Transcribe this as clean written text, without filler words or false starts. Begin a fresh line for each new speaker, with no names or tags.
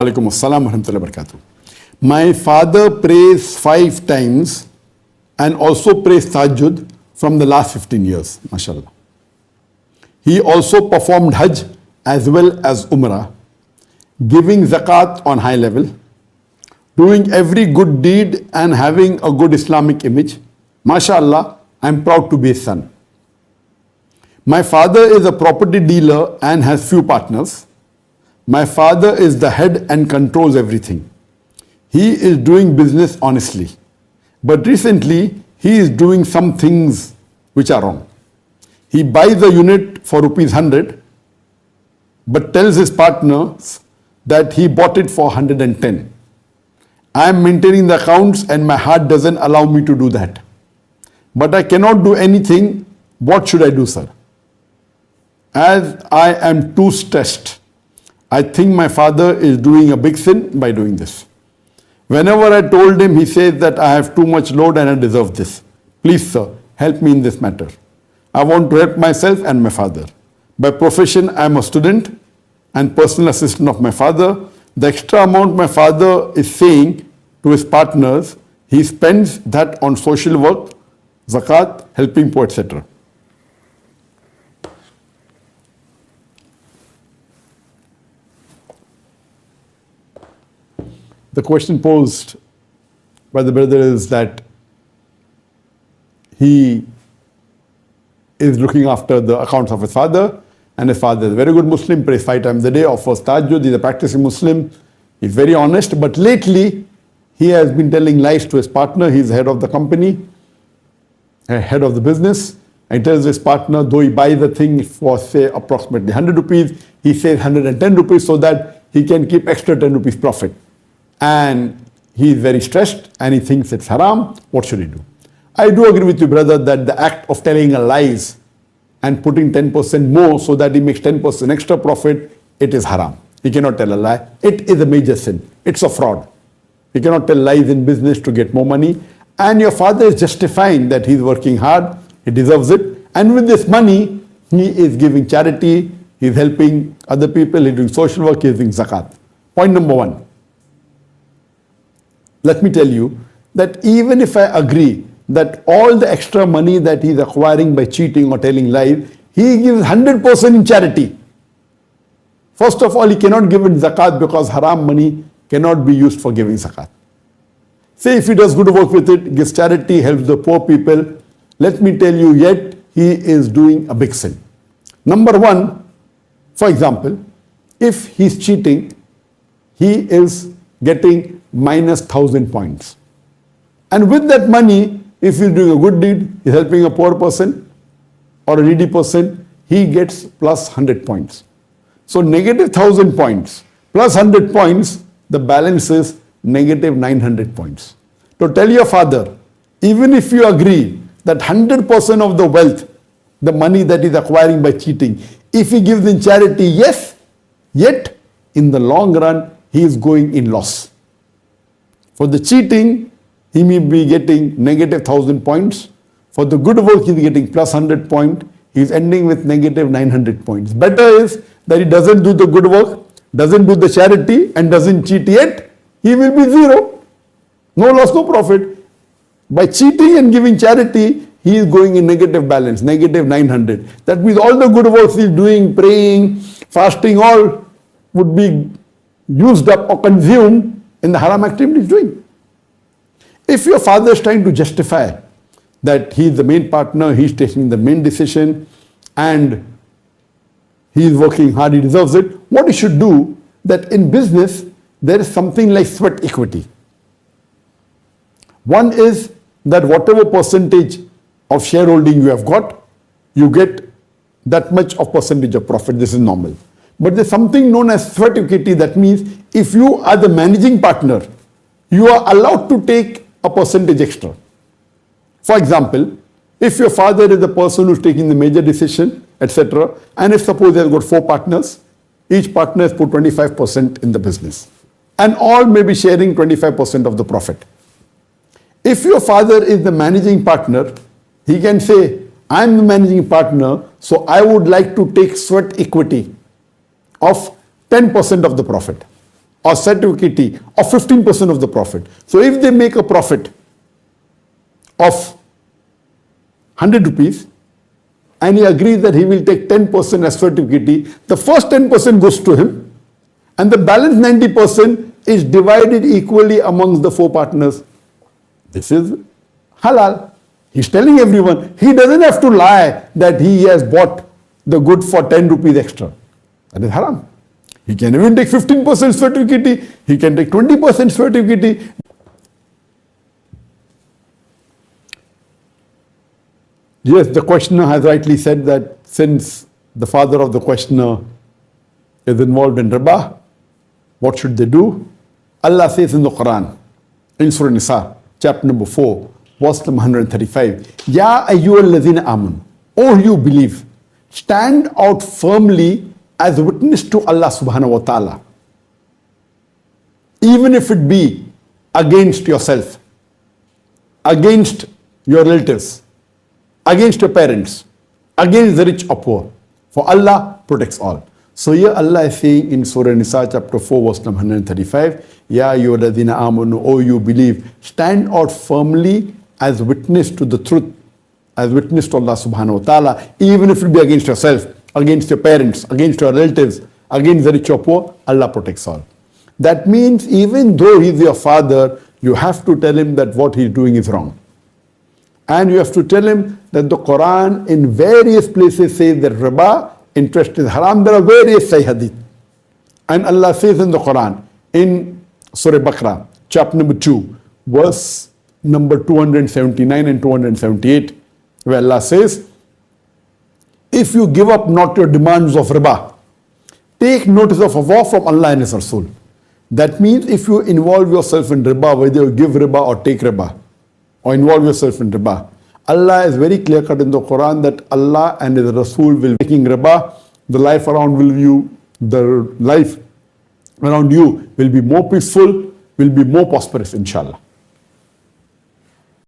Alaikum assalam wa rahmatullahi wa barakatuh. My father prays 5 times and also prays tahajjud from the last 15 years, mashallah. He also performed Hajj as well as Umrah, giving zakat on high level, doing every good deed and having a good Islamic image. Mashallah, I'm proud to be his son. My father is a property dealer and has few partners. My father is the head and controls everything. He is doing business honestly. But recently, he is doing some things which are wrong. He buys a unit for rupees 100, but tells his partners that he bought it for 110. I am maintaining the accounts and my heart doesn't allow me to do that. But I cannot do anything. What should I do, sir? As I am too stressed, I think my father is doing a big sin by doing this. Whenever I told him, he says that I have too much load and I deserve this. Please, sir, help me in this matter. I want to help myself and my father. By profession, I am a student and personal assistant of my father. The extra amount my father is saying to his partners, he spends that on social work, zakat, helping poor, etc. The question posed by the brother is that he is looking after the accounts of his father, and his father is a very good Muslim, prays 5 times a day, offers tahajjud, he's a practicing Muslim, he's very honest, but lately he has been telling lies to his partner. He's the head of the company, head of the business, and he tells his partner, though he buys the thing for say approximately 100 rupees, he says 110 rupees so that he can keep extra 10 rupees profit. And he is very stressed and he thinks it's haram. What should he do? I do agree with you, brother, that the act of telling a lies and putting 10% more so that he makes 10% extra profit, it is haram. He cannot tell a lie. It is a major sin. It's a fraud. You cannot tell lies in business to get more money. And your father is justifying that he's working hard, he deserves it. And with this money, he is giving charity, he's helping other people, he's doing social work, he's doing zakat. Point number 1. Let me tell you that even if I agree that all the extra money that he's acquiring by cheating or telling lies, he gives 100% in charity. First of all, he cannot give it zakat because haram money cannot be used for giving zakat. Say if he does good work with it, gives charity, helps the poor people, let me tell you, yet he is doing a big sin. Number 1, for example, if he's cheating, he is getting minus 1,000 points. And with that money, if he's doing a good deed, he's helping a poor person or a needy person, he gets plus 100 points. So negative 1,000 points plus 100 points, the balance is negative 900 points. So tell your father, even if you agree that 100% of the wealth, the money that he's acquiring by cheating, if he gives in charity, yes, yet in the long run, he is going in loss. For the cheating, he may be getting negative 1,000 points. For the good work, he is getting plus 100 points. He is ending with negative 900 points. Better is that he doesn't do the good work, doesn't do the charity, and doesn't cheat yet. He will be 0. No loss, no profit. By cheating and giving charity, he is going in negative balance, negative 900. That means all the good works he is doing, praying, fasting, all would be used up or consumed in the haram activity he's doing. If your father is trying to justify that he is the main partner, he is taking the main decision, and he is working hard, he deserves it, what he should do, that in business, there is something like sweat equity. One is that whatever percentage of shareholding you have got, you get that much of percentage of profit. This is normal. But there's something known as sweat equity. That means if you are the managing partner, you are allowed to take a percentage extra. For example, if your father is the person who's taking the major decision, etc., and if suppose they have got 4 partners, each partner has put 25% in the business, and all may be sharing 25% of the profit. If your father is the managing partner, he can say, I'm the managing partner, so I would like to take sweat equity of 10% of the profit. or certificate of 15% of the profit. So if they make a profit of 100 rupees and he agrees that he will take 10% as certificate, the first 10% goes to him and the balance 90% is divided equally amongst the 4 partners. This is halal. He's telling everyone, he doesn't have to lie that he has bought the good for 10 rupees extra. That is haram. He can even take 15% certificate, he can take 20% certificate. Yes, the questioner has rightly said that since the father of the questioner is involved in riba, what should they do? Allah says in the Quran, in Surah Nisa, chapter number 4, verse number 135, Ya ayyuhal ladhina amun, O you believe, stand out firmly as witness to Allah subhanahu wa ta'ala, even if it be against yourself, against your relatives, against your parents, against the rich or poor. For Allah protects all. So here Allah is saying in Surah Nisa chapter 4 verse number 135, Ya ayyuhalladhina amanu, O you believe, stand out firmly as witness to the truth, as witness to Allah subhanahu wa ta'ala, even if it be against yourself, against your parents, against your relatives, against the rich or poor, Allah protects all. That means even though he is your father, you have to tell him that what he is doing is wrong. And you have to tell him that the Quran in various places says that riba, interest is haram. There are various Sahih hadith. And Allah says in the Quran, in Surah Baqarah, chapter number 2, verse number 279 and 278, where Allah says, if you give up not your demands of riba, take notice of a war from Allah and His Rasul. That means if you involve yourself in riba, whether you give riba or take riba, or involve yourself in riba, Allah is very clear cut in the Quran that Allah and His Rasul will be taking riba, the life around you will be more peaceful, will be more prosperous, inshallah.